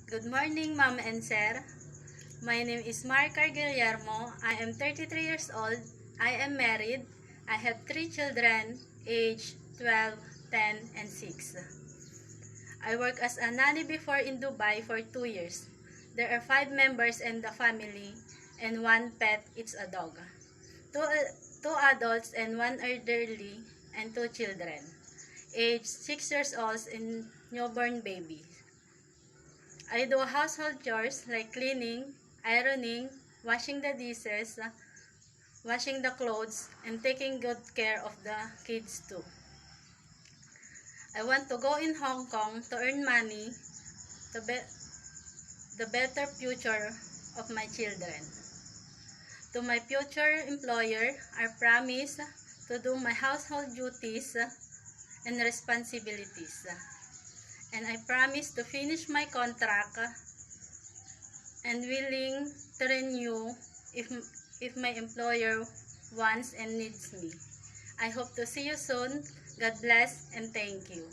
Good morning, Ma'am and Sir. My name is Marcar Guillermo. I am 33 years old. I am married. I have 3 children, aged 12, 10, and 6. I work as a nanny before in Dubai for 2 years. There are 5 members in the family, and 1 pet, it's a dog. 2 adults and 1 elderly, and 2 children, aged 6 years old and newborn baby. I do household chores like cleaning, ironing, washing the dishes, washing the clothes, and taking good care of the kids too. I want to go in Hong Kong to earn money to the better future of my children. To my future employer, I promise to do my household duties and responsibilities. And I promise to finish my contract and willing to renew if my employer wants and needs me. I hope to see you soon. God bless and thank you.